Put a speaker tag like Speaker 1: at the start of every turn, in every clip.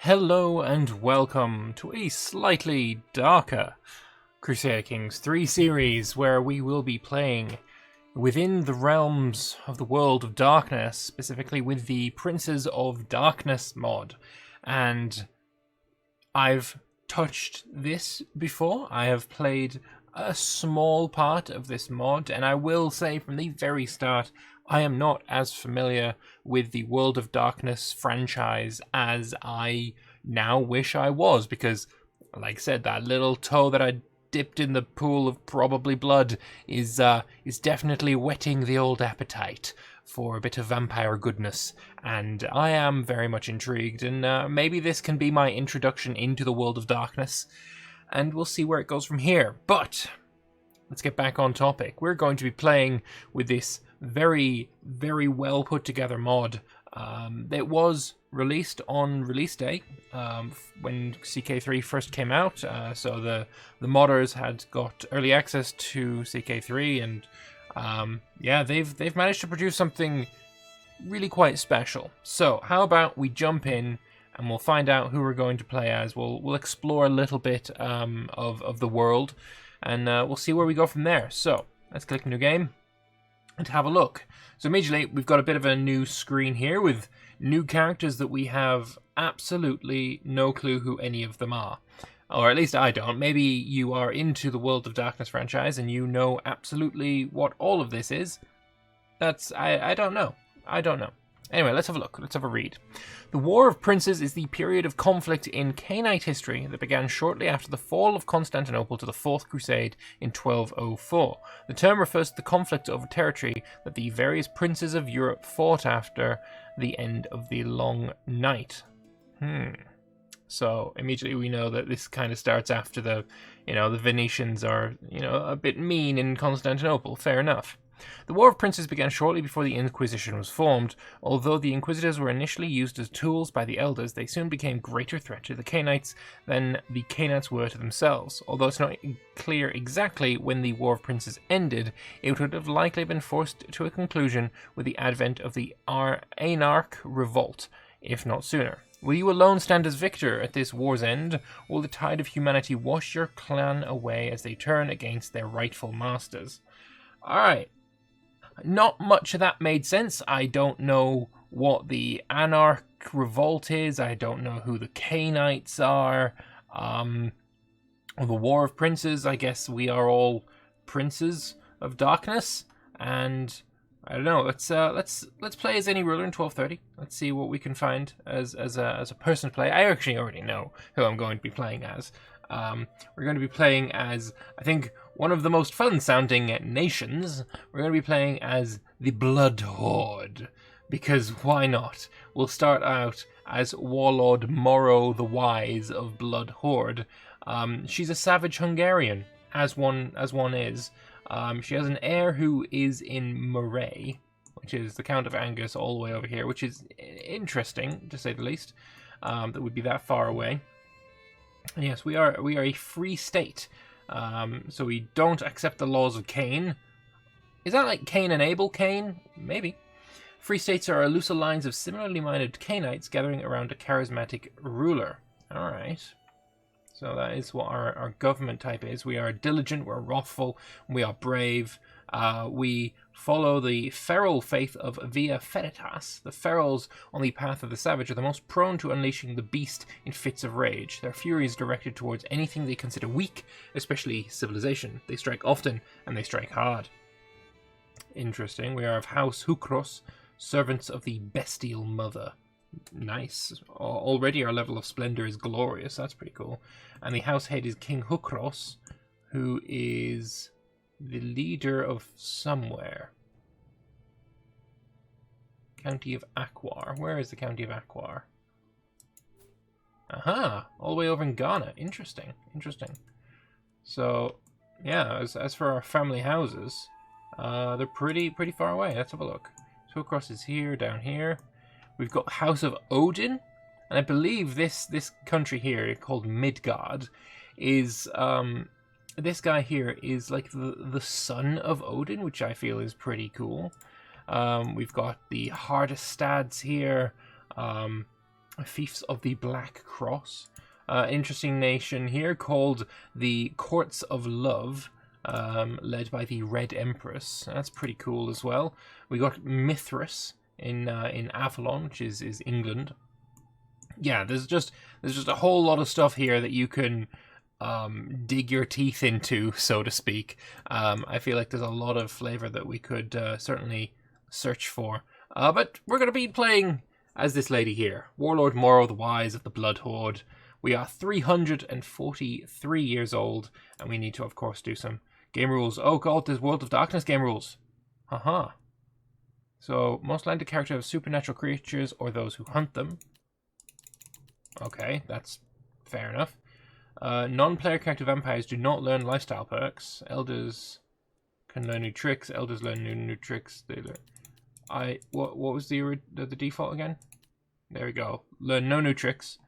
Speaker 1: Hello and welcome to a slightly darker Crusader Kings 3 series where we will be playing within the realms of the world of darkness, specifically with the Princes of Darkness mod. And I've touched this before. I have played a small part of this mod, and I will say from the very start, I am not as familiar with the World of Darkness franchise as I now wish I was, because, like I said, that little toe that I dipped in the pool of probably blood is definitely whetting the old appetite for a bit of vampire goodness, and I am very much intrigued, and maybe this can be my introduction into the World of Darkness, and we'll see where it goes from here. But let's get back on topic. We're going to be playing with this very, very well put together mod. It was released on release day when CK3 first came out, so the modders had got early access to CK3, and yeah, they've managed to produce something really quite special. So how about we jump in and we'll find out who we're going to play as. We'll explore a little bit of the world, and we'll see where we go from there. So let's click new game and have a look. So immediately we've got a bit of a new screen here with new characters that we have absolutely no clue who any of them are. Or at least I don't. Maybe you are into the World of Darkness franchise and you know absolutely what all of this is. I don't know. I don't know. Anyway, let's have a look. Let's have a read. The War of Princes is the period of conflict in Canaanite history that began shortly after the fall of Constantinople to the Fourth Crusade in 1204. The term refers to the conflict over territory that the various princes of Europe fought after the end of the Long Night. So immediately we know that this kind of starts after the Venetians are, a bit mean in Constantinople. Fair enough. The War of Princes began shortly before the Inquisition was formed. Although the Inquisitors were initially used as tools by the Elders, they soon became a greater threat to the Canaanites than the Canaanites were to themselves. Although it's not clear exactly when the War of Princes ended, it would have likely been forced to a conclusion with the advent of the Anarch Revolt, if not sooner. Will you alone stand as victor at this war's end, or will the tide of humanity wash your clan away as they turn against their rightful masters? Alright. Not much of that made sense. I don't know what the Anarch Revolt is. I don't know who the Canaanites are. Or the War of Princes. I guess we are all princes of darkness. And I don't know. Let's play as any ruler in 1230. Let's see what we can find as a person to play. I actually already know who I'm going to be playing as. We're going to be playing as, I think, one of the most fun-sounding nations. We're going to be playing as the Blood Horde, because why not? We'll start out as Warlord Morrow the Wise of Blood Horde. She's a savage Hungarian, as one is. She has an heir who is in Moray, which is the Count of Angus all the way over here, which is interesting, to say the least, that would be that far away. And yes, we are a free state, so we don't accept the laws of Cain. Is that like Cain and Abel Cain? Maybe. Free states are a loose alliance of similarly minded Cainites gathering around a charismatic ruler. Alright. So that is what our government type is. We are diligent, we're wrathful, we are brave. We follow the feral faith of Via Feritas. The ferals on the path of the savage are the most prone to unleashing the beast in fits of rage. Their fury is directed towards anything they consider weak, especially civilization. They strike often, and they strike hard. Interesting. We are of House Hukros, servants of the Bestial Mother. Nice. Already our level of splendor is glorious. That's pretty cool. And the house head is King Hukros, who is the leader of somewhere. County of Akwar. Where is the County of Akwar? Aha! All the way over in Ghana. Interesting. Interesting. So, yeah, as for our family houses, they're pretty far away. Let's have a look. So Hukros is here, down here. We've got House of Odin, and I believe this country here, called Midgard, is this guy here is like the son of Odin, which I feel is pretty cool. We've got the Hardestads here. Fiefs of the Black Cross. Interesting nation here called the Courts of Love, led by the Red Empress. That's pretty cool as well. We got Mithras in Avalon, which is England. Yeah, there's just a whole lot of stuff here that you can dig your teeth into, so to speak. I feel like there's a lot of flavor that we could certainly search for. But we're going to be playing as this lady here, Warlord Morrow the Wise of the Blood Horde. We are 343 years old, and we need to, of course, do some game rules. Oh god, there's World of Darkness game rules. Haha. So, most landed characters have supernatural creatures or those who hunt them. Okay, that's fair enough. Non-player character vampires do not learn lifestyle perks. Elders can learn new tricks. Elders learn new tricks. They learn. What was the default again? There we go. Learn no new tricks.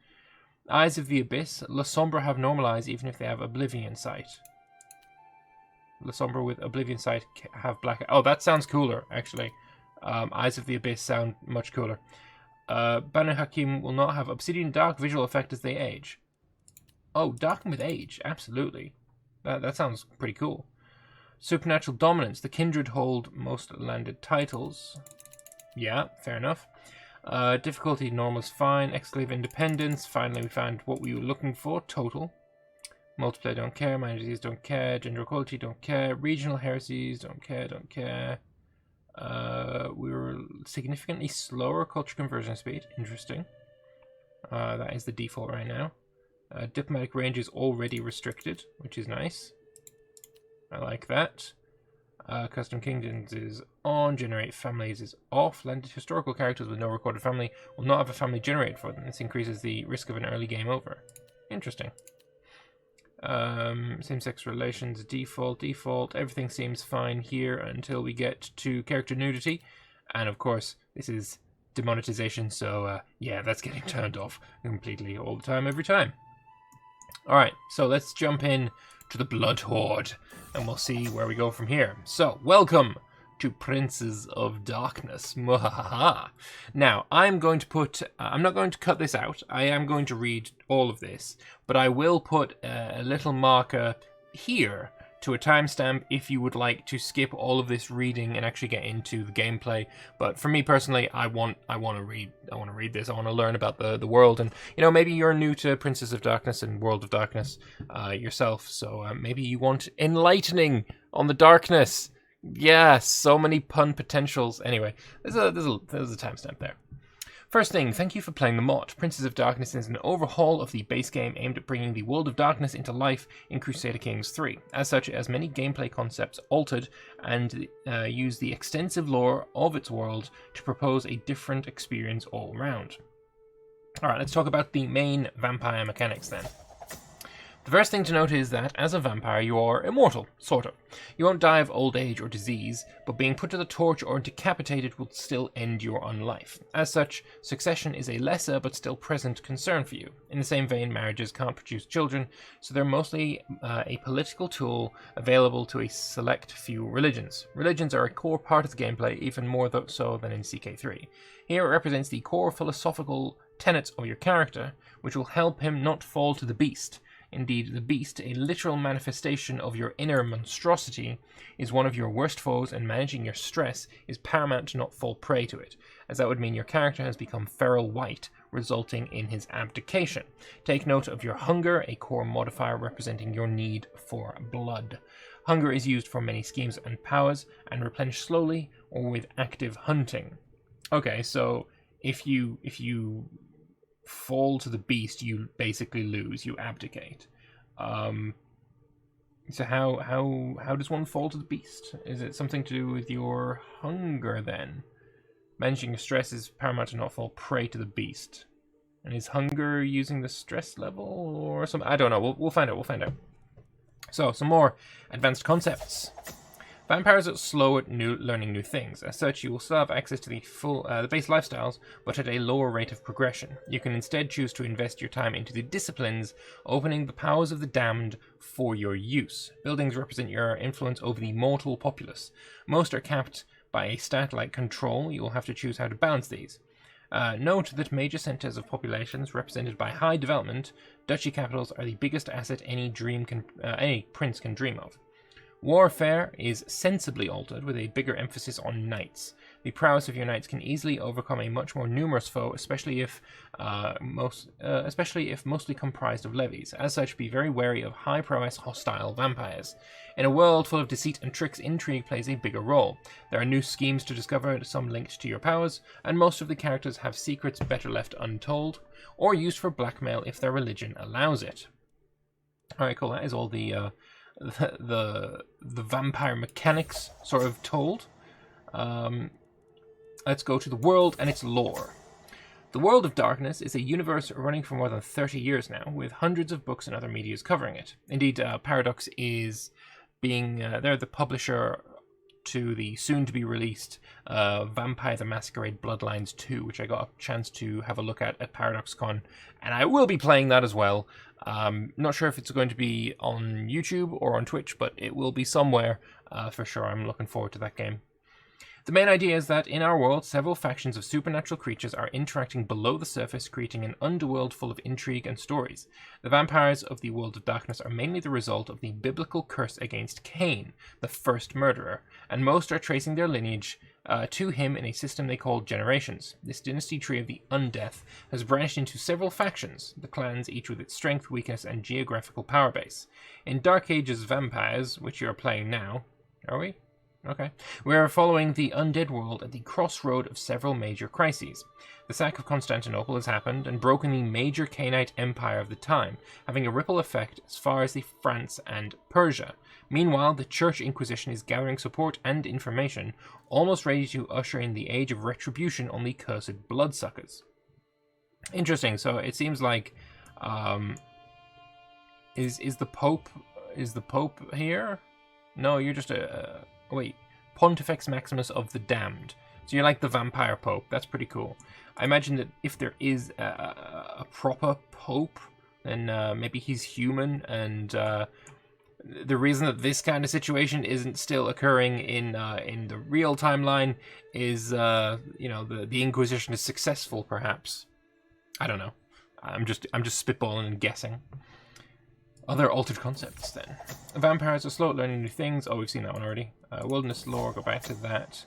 Speaker 1: Eyes of the Abyss. La Sombra have normal eyes even if they have Oblivion Sight. La Sombra with Oblivion Sight have black... Oh, that sounds cooler, actually. Eyes of the Abyss sound much cooler. Banu Hakim will not have Obsidian Dark visual effect as they age. Oh, darken with age. Absolutely. That sounds pretty cool. Supernatural Dominance. The Kindred hold most landed titles. Yeah, fair enough. Difficulty normal is fine. Exclave Independence. Finally, we found what we were looking for. Total. Multiplayer don't care. Minor disease don't care. Gender equality don't care. Regional heresies don't care. Don't care. We were significantly slower culture conversion speed. Interesting. That is the default right now. Diplomatic range is already restricted, which is nice. I like that. Custom Kingdoms is on. Generate families is off. Landed historical characters with no recorded family will not have a family generated for them. This increases the risk of an early game over. Interesting. Same-sex relations, default. Everything seems fine here until we get to character nudity. And of course, this is demonetization, so yeah, that's getting turned off completely all the time, every time. Alright, so let's jump in to the Blood Horde, and we'll see where we go from here. So, welcome to Princes of Darkness. Mwahaha. Now, I'm going to put... I'm not going to cut this out. I am going to read all of this, but I will put a little marker here to a timestamp if you would like to skip all of this reading and actually get into the gameplay. But for me personally, I want to read this. I want to learn about the world, and you know, maybe you're new to Princes of Darkness and World of Darkness yourself, so maybe you want enlightening on the darkness. Yeah, so many pun potentials. Anyway, there's a timestamp there. First thing, thank you for playing the mod. Princes of Darkness is an overhaul of the base game aimed at bringing the World of Darkness into life in Crusader Kings 3. As such, it has many gameplay concepts altered and use the extensive lore of its world to propose a different experience all round. Alright, let's talk about the main vampire mechanics then. The first thing to note is that, as a vampire, you are immortal, sort of. You won't die of old age or disease, but being put to the torch or decapitated will still end your own life. As such, succession is a lesser but still present concern for you. In the same vein, marriages can't produce children, so they're mostly a political tool available to a select few religions. Religions are a core part of the gameplay, even more so than in CK3. Here it represents the core philosophical tenets of your character, which will help him not fall to the beast. Indeed, the beast, a literal manifestation of your inner monstrosity, is one of your worst foes, and managing your stress is paramount to not fall prey to it, as that would mean your character has become feral white, resulting in his abdication. Take note of your hunger, a core modifier representing your need for blood. Hunger is used for many schemes and powers, and replenished slowly or with active hunting. Okay, so if you fall to the beast, you basically lose. You abdicate. So how does one fall to the beast? Is it something to do with your hunger then? Managing your stress is paramount to not fall prey to the beast. And is hunger using the stress level or something? I don't know. We'll find out. So some more advanced concepts. Vampires are slow at learning new things. As such, you will still have access to the base lifestyles, but at a lower rate of progression. You can instead choose to invest your time into the disciplines, opening the powers of the damned for your use. Buildings represent your influence over the mortal populace. Most are capped by a stat like control. You will have to choose how to balance these. Note that major centres of populations represented by high development, duchy capitals are the biggest asset any prince can dream of. Warfare is sensibly altered with a bigger emphasis on knights. The prowess of your knights can easily overcome a much more numerous foe, especially if mostly comprised of levies. As such, be very wary of high prowess hostile vampires. In a world full of deceit and tricks, intrigue plays a bigger role. There are new schemes to discover, some linked to your powers, and most of the characters have secrets better left untold, or used for blackmail if their religion allows it. Alright, cool. That is all the vampire mechanics sort of told. Let's go to the world and its lore. The World of Darkness is a universe running for more than 30 years now, with hundreds of books and other medias covering it. Indeed, Paradox is they're the publisher to the soon-to-be-released Vampire the Masquerade Bloodlines 2, which I got a chance to have a look at ParadoxCon, and I will be playing that as well. Not sure if it's going to be on YouTube or on Twitch, but it will be somewhere for sure. I'm looking forward to that game. The main idea is that in our world, several factions of supernatural creatures are interacting below the surface, creating an underworld full of intrigue and stories. The vampires of the World of Darkness are mainly the result of the biblical curse against Cain, the first murderer, and most are tracing their lineage to him in a system they call generations. This dynasty tree of the undeath has branched into several factions, the clans each with its strength, weakness, and geographical power base. In Dark Ages Vampires, which you are playing now, are we? Okay. We are following the undead world at the crossroad of several major crises. The sack of Constantinople has happened and broken the major Cainite empire of the time, having a ripple effect as far as France and Persia. Meanwhile, the Church Inquisition is gathering support and information, almost ready to usher in the age of retribution on the cursed bloodsuckers. Interesting. So it seems like, is the Pope here? No, you're just wait, Pontifex Maximus of the Damned. So you're like the vampire pope. That's pretty cool. I imagine that if there is a proper pope, then maybe he's human, and the reason that this kind of situation isn't still occurring in the real timeline is the Inquisition is successful, perhaps. I don't know. I'm just spitballing and guessing. Other altered concepts, then. Vampires are slow at learning new things. Oh, we've seen that one already. Wilderness lore, go back to that.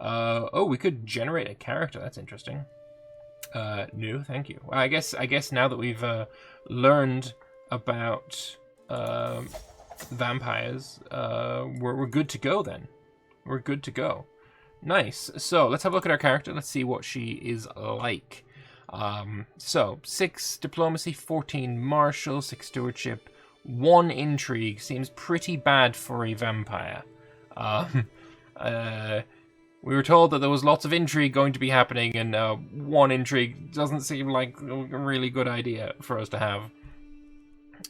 Speaker 1: Oh, we could generate a character. That's interesting. No, thank you. Well, I guess now that we've learned about vampires, we're good to go then. We're good to go. Nice. So let's have a look at our character. Let's see what she is like. So 6 diplomacy, 14 martial, 6 stewardship, 1 intrigue. Seems pretty bad for a vampire. We were told that there was lots of intrigue going to be happening, and 1 intrigue doesn't seem like a really good idea for us to have.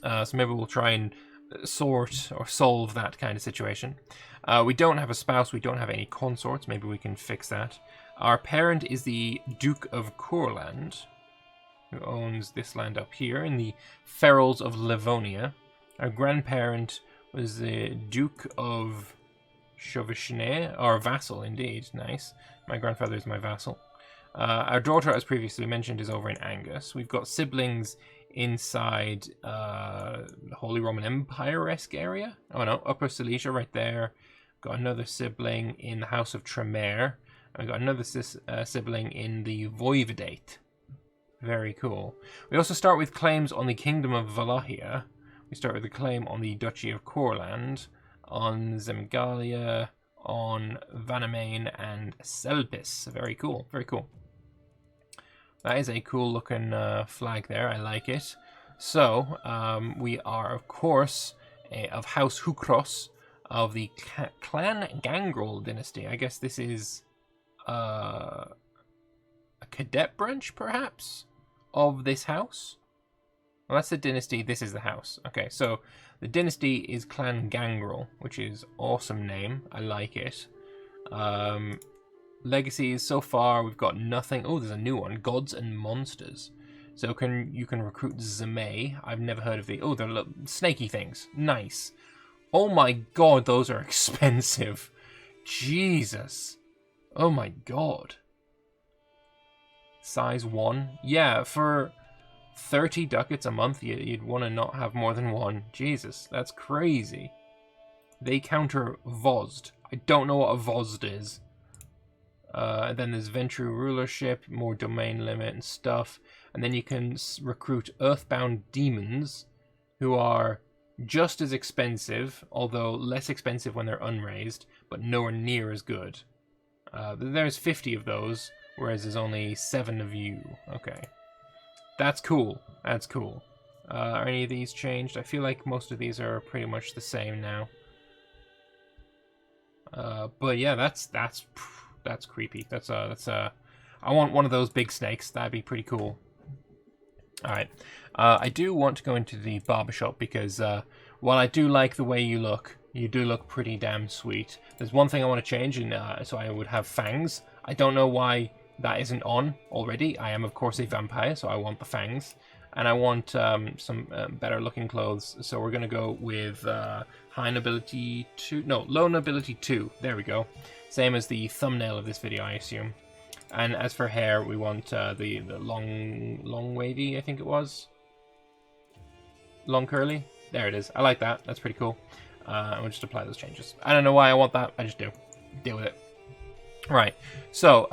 Speaker 1: So maybe we'll try and sort or solve that kind of situation. We don't have a spouse, we don't have any consorts. Maybe we can fix that. Our parent is the Duke of Courland, who owns this land up here in the Ferals of Livonia. Our grandparent was the Duke of Chauvenet, our vassal indeed. Nice. My grandfather is my vassal. Our daughter, as previously mentioned, is over in Angus. We've got siblings inside the Holy Roman Empire-esque area. Oh no, Upper Silesia right there. Got another sibling in the House of Tremere. And we got another sibling in the Voivodate. Very cool. We also start with claims on the Kingdom of Wallachia. We start with a claim on the Duchy of Courland, on Zemgalia, on Vanamain, and Selpis. Very cool. Very cool. That is a cool looking flag there. I like it. So, we are, of course, of House Hukros, of the Clan Gangrel dynasty. I guess this is a cadet branch, perhaps, of this house. Well, that's the dynasty. This is the house. Okay, so the dynasty is Clan Gangrel, which is awesome name. I like it. Legacies so far we've got nothing. Oh, there's a new one. Gods and Monsters. So you can recruit Zemay. I've never heard of the. Oh, they're snaky things. Nice. Oh my god, those are expensive. Jesus. Oh my god. size 1. Yeah, for 30 ducats a month, you'd want to not have more than one. Jesus, that's crazy. They counter Vozd. I don't know what a Vozd is. Then there's Ventru rulership, more domain limit and stuff. And then you can recruit Earthbound demons, who are just as expensive, although less expensive when they're unraised, but nowhere near as good. There's 50 of those, whereas there's only 7 of you. Okay. That's cool. That's cool. Are any of these changed? I feel like most of these are pretty much the same now. But yeah, that's creepy. I want one of those big snakes. That'd be pretty cool. All right. I do want to go into the barbershop because while I do like the way you do look pretty damn sweet. There's one thing I want to change, and so I would have fangs. I don't know why that isn't on already. I am, of course, a vampire, so I want the fangs. And I want some better looking clothes, so we're going to go with high nobility 2. No, low nobility 2. There we go. Same as the thumbnail of this video, I assume. And as for hair, we want the long wavy, I think it was. Long curly. There it is. I like that. That's pretty cool. And we'll just apply those changes. I don't know why I want that. I just do. Deal with it. Right. So,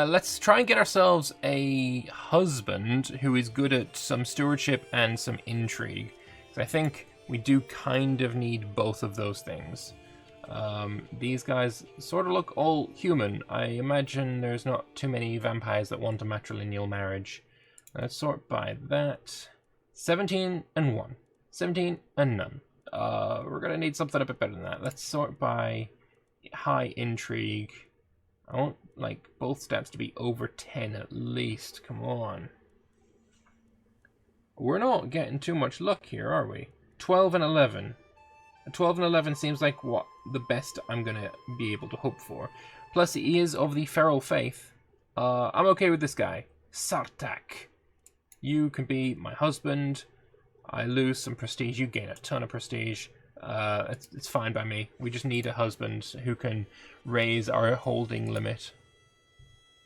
Speaker 1: let's try and get ourselves a husband who is good at some stewardship and some intrigue. So I think we do kind of need both of those things. These guys sort of look all human. I imagine there's not too many vampires that want a matrilineal marriage. Let's sort by that. 17 and 1. 17 and none. We're going to need something a bit better than that. Let's sort by high intrigue. I want, like, both stats to be over 10 at least. Come on. We're not getting too much luck here, are we? 12 and 11. 12 and 11 seems like what the best I'm going to be able to hope for. Plus, he is of the feral faith. I'm okay with this guy. Sartak. You can be my husband. I lose some prestige. You gain a ton of prestige. It's fine by me. We just need a husband who can raise our holding limit.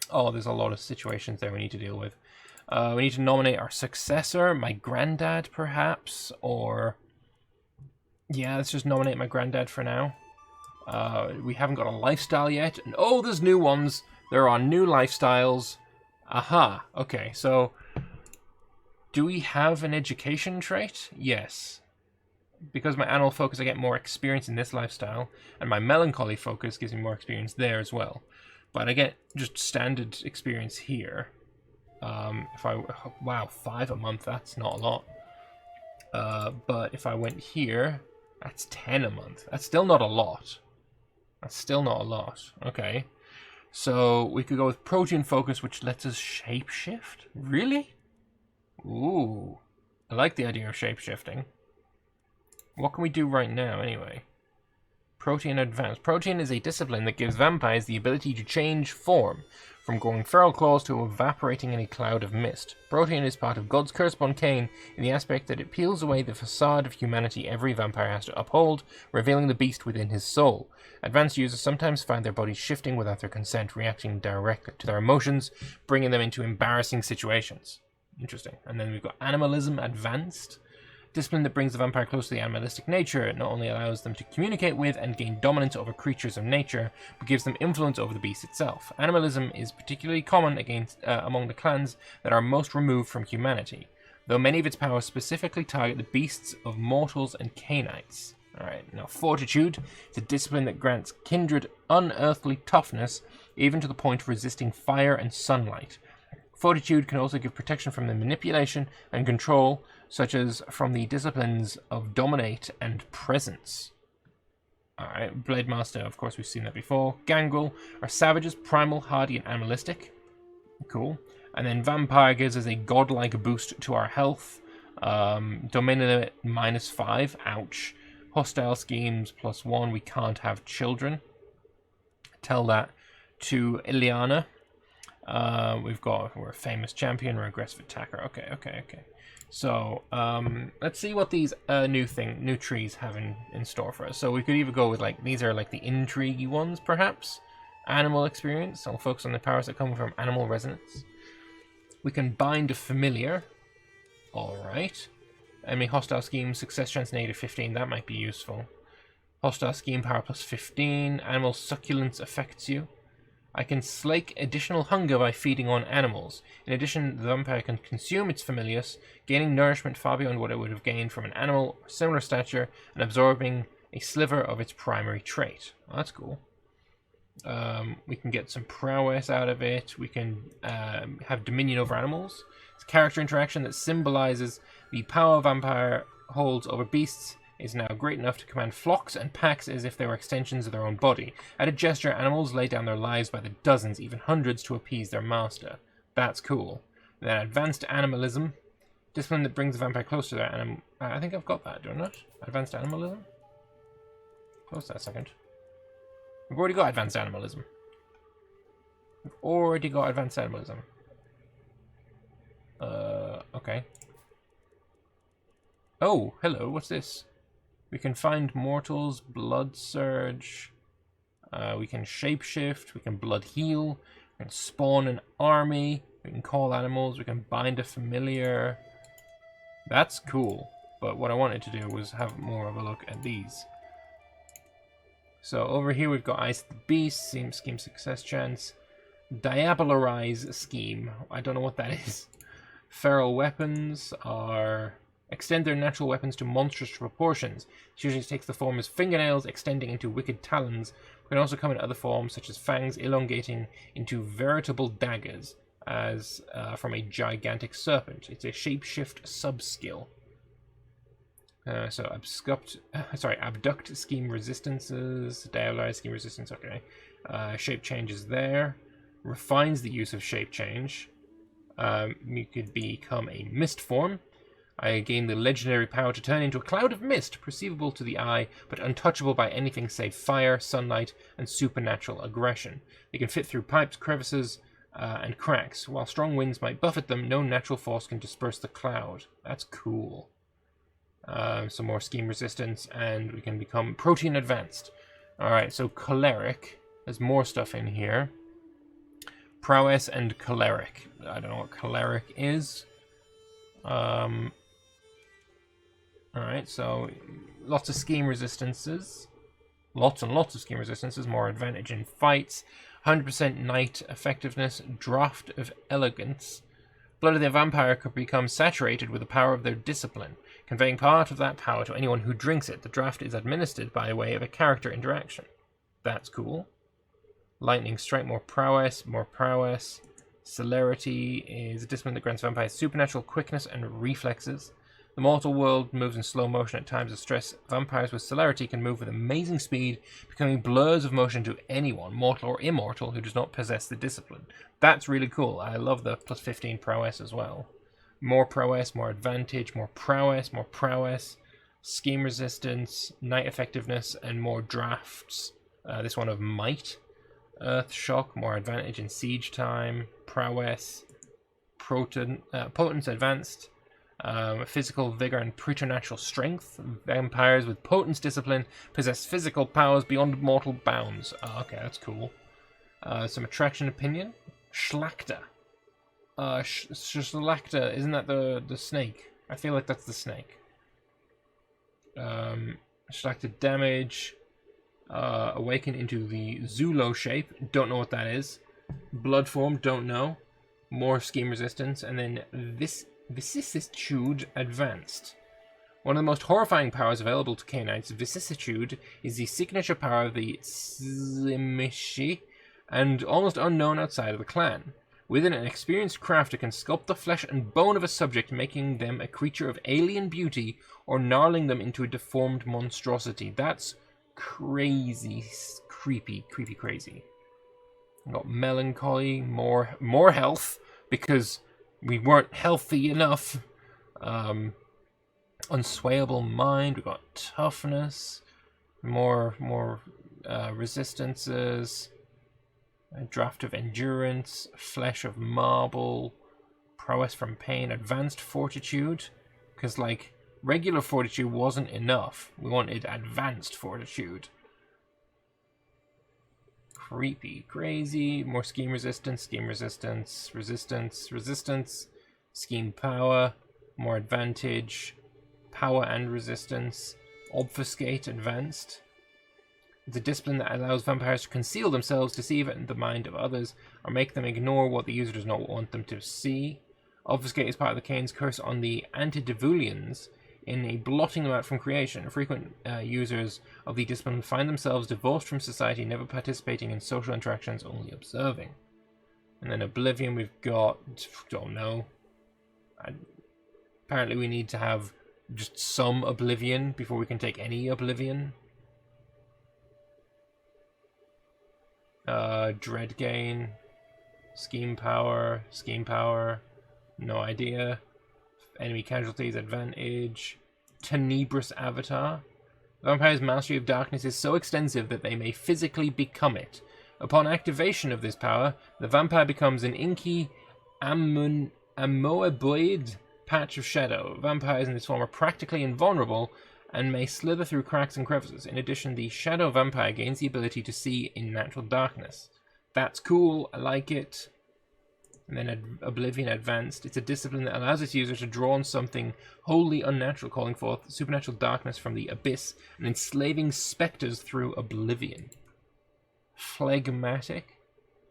Speaker 1: Oh, there's a lot of situations there we need to deal with. We need to nominate our successor, my granddad, perhaps, or... Yeah, let's just nominate my granddad for now. We haven't got a lifestyle yet. And oh, there's new ones. There are new lifestyles. Aha. Okay, so... Do we have an education trait? Yes. Because my animal focus, I get more experience in this lifestyle, and my melancholy focus gives me more experience there as well. But I get just standard experience here. Wow, 5 a month, that's not a lot. But if I went here, that's 10 a month. That's still not a lot. That's still not a lot. Okay. So we could go with protein focus, which lets us shapeshift. Really? Ooh. I like the idea of shapeshifting. What can we do right now, anyway? Protein Advanced. Protein is a discipline that gives vampires the ability to change form, from growing feral claws to evaporating in a cloud of mist. Protein is part of God's curse upon Cain in the aspect that it peels away the facade of humanity every vampire has to uphold, revealing the beast within his soul. Advanced users sometimes find their bodies shifting without their consent, reacting directly to their emotions, bringing them into embarrassing situations. Interesting. And then we've got Animalism Advanced. Discipline that brings the vampire close to the animalistic nature. It not only allows them to communicate with and gain dominance over creatures of nature, but gives them influence over the beast itself. Animalism is particularly common among the clans that are most removed from humanity, though many of its powers specifically target the beasts of mortals and Cainites. Alright, now Fortitude is a discipline that grants kindred unearthly toughness, even to the point of resisting fire and sunlight. Fortitude can also give protection from the manipulation and control, such as from the disciplines of Dominate and Presence. Alright, Blade Master, of course we've seen that before. Gangrel are savages, primal, hardy, and animalistic. Cool. And then Vampire gives us a godlike boost to our health. Domain limit -5, ouch. Hostile schemes +1, we can't have children. Tell that to Ileana. We're a famous champion, we're aggressive attacker. Okay. So, let's see what these new trees have in store for us. So we could either go with, like, these are like the intrigue ones, perhaps. Animal experience, I'll focus on the powers that come from animal resonance. We can bind a familiar. Alright. Enemy hostile scheme, success chance -15. That might be useful. Hostile scheme power +15. Animal succulence affects you. I can slake additional hunger by feeding on animals. In addition, the vampire can consume its familiars, gaining nourishment far beyond what it would have gained from an animal of similar stature, and absorbing a sliver of its primary trait. Oh, that's cool. We can get some prowess out of it. We can have dominion over animals. It's a character interaction that symbolizes the power vampire holds over beasts is now great enough to command flocks and packs as if they were extensions of their own body. At a gesture, animals lay down their lives by the dozens, even hundreds, to appease their master. That's cool. And then advanced animalism. Discipline that brings the vampire close to their animal. I think I've got that, don't I? Advanced animalism? Close that a second. We've already got advanced animalism. We've already got advanced animalism. Okay. Oh, hello, what's this? We can find mortals, blood surge, we can shapeshift, we can blood heal, we can spawn an army, we can call animals, we can bind a familiar. That's cool, but what I wanted to do was have more of a look at these. So over here we've got Ice the Beast, scheme success chance, Diabolarize scheme, I don't know what that is. Feral weapons are... extend their natural weapons to monstrous proportions. This usually takes the form as fingernails extending into wicked talons. It can also come in other forms, such as fangs elongating into veritable daggers, as from a gigantic serpent. It's a shapeshift sub-skill. So abduct scheme resistances, diabolarize scheme resistance, okay. Shape changes there. Refines the use of shape change. You could become a mist form. I gain the legendary power to turn into a cloud of mist, perceivable to the eye, but untouchable by anything save fire, sunlight, and supernatural aggression. They can fit through pipes, crevices, and cracks. While strong winds might buffet them, no natural force can disperse the cloud. That's cool. Some more scheme resistance, and we can become protein advanced. Alright, so choleric. There's more stuff in here. Prowess and choleric. I don't know what choleric is. Alright, so lots of scheme resistances. Lots and lots of scheme resistances. More advantage in fights. 100% night effectiveness. Draft of elegance. Blood of the vampire could become saturated with the power of their discipline, conveying part of that power to anyone who drinks it. The draft is administered by way of a character interaction. That's cool. Lightning strike, more prowess, more prowess. Celerity is a discipline that grants vampires supernatural quickness and reflexes. The mortal world moves in slow motion at times of stress. Vampires with celerity can move with amazing speed, becoming blurs of motion to anyone, mortal or immortal, who does not possess the discipline. That's really cool. I love the plus 15 prowess as well. More prowess, more advantage, more prowess, scheme resistance, night effectiveness, and more drafts. This one of might. Earth shock, more advantage in siege time, prowess, potence advanced, physical vigor and preternatural strength. Vampires with potence discipline possess physical powers beyond mortal bounds. Oh, okay, that's cool. Some attraction opinion. Schlachter. Schlachter, isn't that the snake? I feel like that's the snake. Schlachter damage. Awaken into the Zulo shape. Don't know what that is. Blood form. Don't know. More scheme resistance. And then vicissitude advanced. One of the most horrifying powers available to Canaanites, vicissitude, is the signature power of the Tzimishi, and almost unknown outside of the clan. Within an experienced crafter can sculpt the flesh and bone of a subject, making them a creature of alien beauty, or gnarling them into a deformed monstrosity. That's crazy, creepy, crazy. We've got melancholy, more health, because we weren't healthy enough. Unswayable mind. We've got toughness, more resistances. A draft of endurance, flesh of marble, prowess from pain, advanced fortitude, because like regular fortitude wasn't enough. We wanted advanced fortitude. creepy. Crazy. More scheme resistance, resistance, scheme power, more advantage, power and resistance, obfuscate advanced. It's a discipline that allows vampires to conceal themselves, deceive the mind of others, or make them ignore what the user does not want them to see. Obfuscate is part of the Cain's curse on the antediluvians in a blotting them out from creation. Frequent users of the discipline find themselves divorced from society, never participating in social interactions, only observing. And then Oblivion, we've got, don't know. Apparently we need to have just some Oblivion before we can take any Oblivion. Dread gain, scheme power, no idea. Enemy casualties, advantage, tenebrous avatar. The vampire's mastery of darkness is so extensive that they may physically become it. Upon activation of this power, the vampire becomes an inky, amoeboid patch of shadow. Vampires in this form are practically invulnerable and may slither through cracks and crevices. In addition, the shadow vampire gains the ability to see in natural darkness. That's cool, I like it. And then Oblivion Advanced. It's a discipline that allows its user to draw on something wholly unnatural, calling forth supernatural darkness from the abyss and enslaving specters through oblivion. Phlegmatic.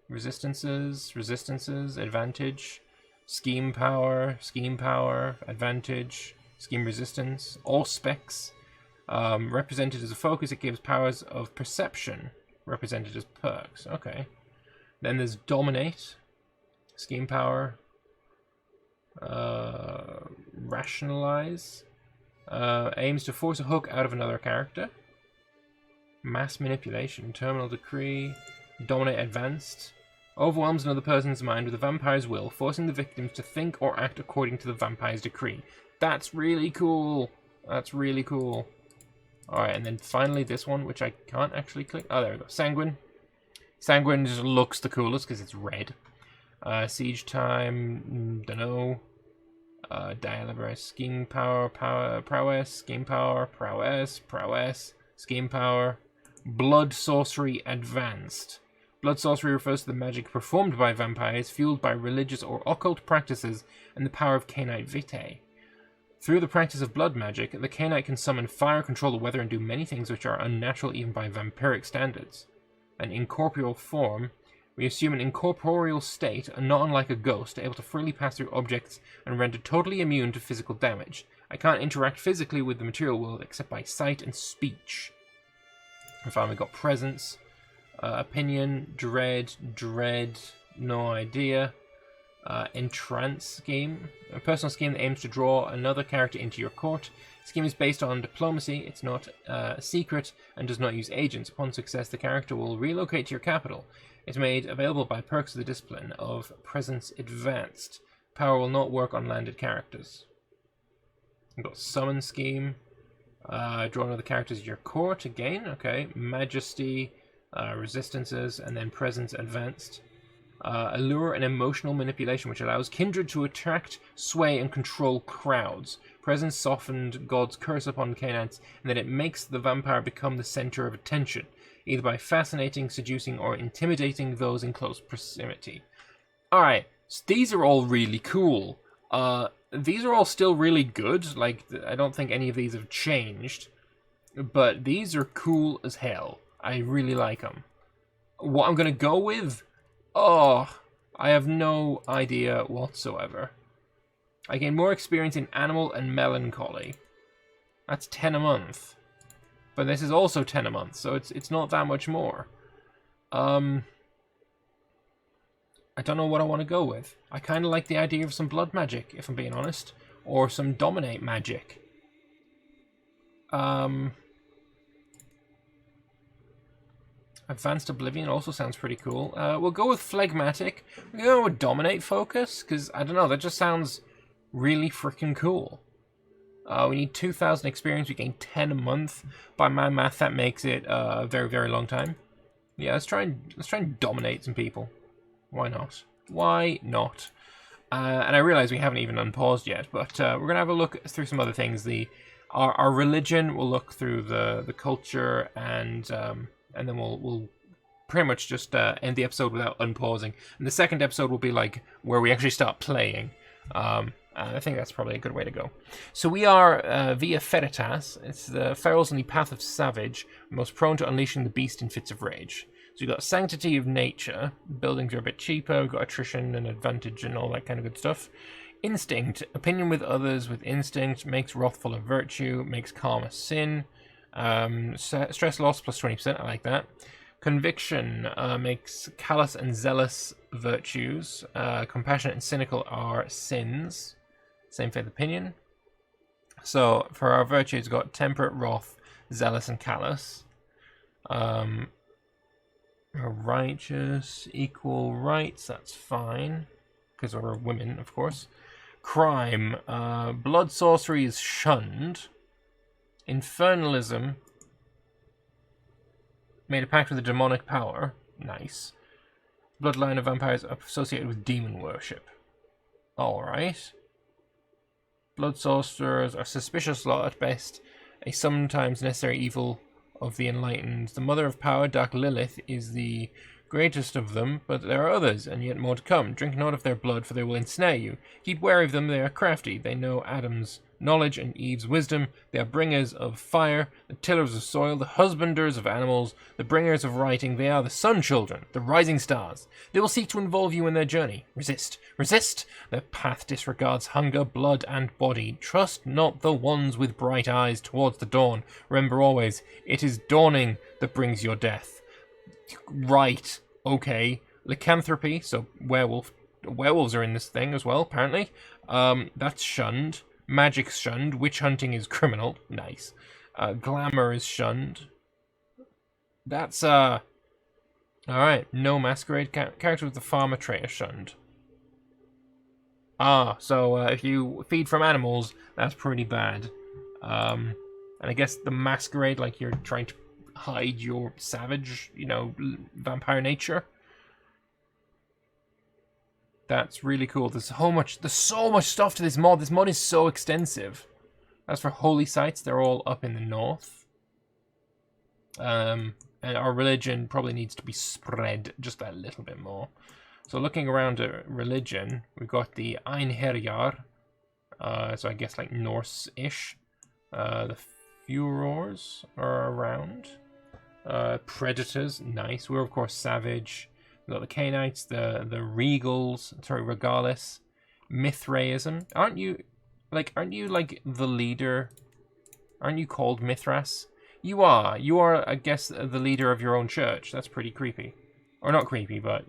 Speaker 1: Resistances, advantage. Scheme power, advantage. Scheme resistance. All specs. Represented as a focus, it gives powers of perception. Represented as perks. Okay. Then there's Dominate. Scheme power. Rationalize. Aims to force a hook out of another character. Mass manipulation. Terminal decree. Dominate advanced. Overwhelms another person's mind with a vampire's will, forcing the victims to think or act according to the vampire's decree. That's really cool. That's really cool. Alright, and then finally this one, which I can't actually click. Oh, there we go. Sanguine. Sanguine just looks the coolest because it's red. Siege time, dunno. Dialiberate, scheme power, prowess, scheme power, prowess, scheme power. Blood sorcery advanced. Blood sorcery refers to the magic performed by vampires, fueled by religious or occult practices and the power of Cainite vitae. Through the practice of blood magic, the Cainite can summon fire, control the weather, and do many things which are unnatural even by vampiric standards. An incorporeal form. We assume an incorporeal state, not unlike a ghost, able to freely pass through objects and render totally immune to physical damage. I can't interact physically with the material world except by sight and speech. And finally, we got presence, opinion, dread, no idea. Entrance scheme, a personal scheme that aims to draw another character into your court. Scheme is based on diplomacy. It's not secret and does not use agents. Upon success, the character will relocate to your capital. It's made available by perks of the discipline of Presence Advanced. Power will not work on landed characters. We've got Summon Scheme. Draw another character to your court again. Okay. Majesty, Resistances, and then Presence Advanced. Allure and emotional manipulation, which allows kindred to attract, sway, and control crowds. Presence softened God's curse upon Canaanites, and that it makes the vampire become the center of attention, either by fascinating, seducing, or intimidating those in close proximity. Alright, so these are all really cool. These are all still really good. Like, I don't think any of these have changed, but these are cool as hell. I really like them. What I'm gonna go with... Oh, I have no idea whatsoever. I gain more experience in Animal and Melancholy. That's 10 a month. But this is also 10 a month, so it's not that much more. I don't know what I want to go with. I kind of like the idea of some blood magic, if I'm being honest. Or some dominate magic. Advanced Oblivion also sounds pretty cool. We'll go with Phlegmatic. We'll go with Dominate Focus, because, I don't know, that just sounds really freaking cool. We need 2,000 experience, we gain 10 a month. By my math, that makes it a very, very long time. Yeah, let's try and dominate some people. Why not? Why not? And I realize we haven't even unpaused yet, but we're going to have a look through some other things. Our religion, we'll look through the culture, and then we'll pretty much just end the episode without unpausing. And the second episode will be like where we actually start playing. I think that's probably a good way to go. So we are via Feritas. It's the ferals on the path of savage, most prone to unleashing the beast in fits of rage. So we've got sanctity of nature. Buildings are a bit cheaper. We've got attrition and advantage and all that kind of good stuff. Instinct, opinion with others with instinct, makes wrathful a virtue, makes calm a sin. Stress loss plus 20%, I like that. Conviction makes callous and zealous virtues. Compassionate and cynical are sins. Same faith opinion. So for our virtues, we've got temperate, wrath, zealous, and callous. Righteous, equal rights, that's fine. Because we're women, of course. Crime, blood sorcery is shunned. Infernalism, made a pact with a demonic power. Nice. Bloodline of vampires associated with demon worship. Alright. Blood sorcerers are suspicious lot at best, a sometimes necessary evil of the enlightened. The mother of power, Dark Lilith, is the greatest of them, but there are others, and yet more to come. Drink not of their blood, for they will ensnare you. Keep wary of them, they are crafty. They know Adam's knowledge and Eve's wisdom. They are bringers of fire, the tillers of soil, the husbanders of animals, the bringers of writing. They are the sun children, the rising stars. They will seek to involve you in their journey. Resist. Resist! Their path disregards hunger, blood, and body. Trust not the ones with bright eyes towards the dawn. Remember always, it is dawning that brings your death. Right, okay. Lycanthropy, so werewolves are in this thing as well, apparently. That's shunned. Magic's shunned. Witch hunting is criminal. Nice. Glamour is shunned. That's, alright. No masquerade. Character with the farmer trait are shunned. So if you feed from animals, that's pretty bad. And I guess the masquerade, like you're trying to hide your savage, vampire nature. That's really cool. There's so much stuff to this mod. This mod is so extensive. As for holy sites, they're all up in the north. And our religion probably needs to be spread just a little bit more. So looking around at religion, we've got the Einherjar. So I guess like Norse-ish. The Furors are around. Predators, nice. We're of course savage. We've got the Cainites, the Regalis, Mithraism. Aren't you like the leader? Aren't you called Mithras? You are. You are, I guess, the leader of your own church. That's pretty creepy. Or not creepy, but,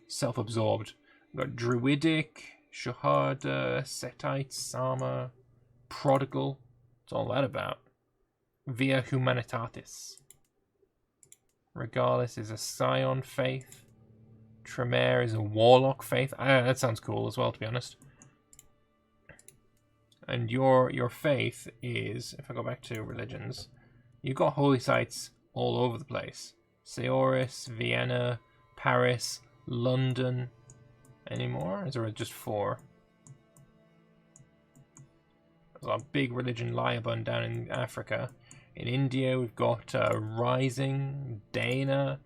Speaker 1: self-absorbed. We've got Druidic, Shahada, Setites, Sama, Prodigal. What's all that about? Via Humanitatis. Regalis is a Scion faith. Tremere is a Warlock faith. That sounds cool as well, to be honest. And your faith is, if I go back to religions, you've got holy sites all over the place. Seoris, Vienna, Paris, London. Any more? Is there just 4? There's a big religion Liabun down in Africa. In India, we've got Rising, Dana.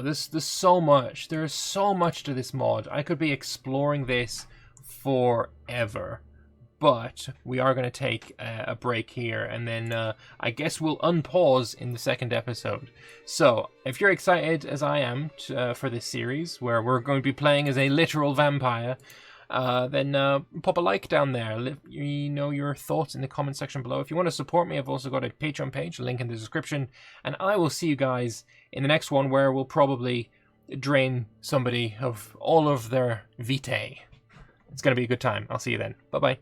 Speaker 1: There's so much. There's so much to this mod. I could be exploring this forever. But we are going to take a break here, and then I guess we'll unpause in the second episode. So, if you're excited as I am for this series, where we're going to be playing as a literal vampire, then pop a like down there. Let me know your thoughts in the comment section below. If you want to support me, I've also got a Patreon page, link in the description. And I will see you guys in the next one, where we'll probably drain somebody of all of their vitae. It's going to be a good time. I'll see you then. Bye-bye.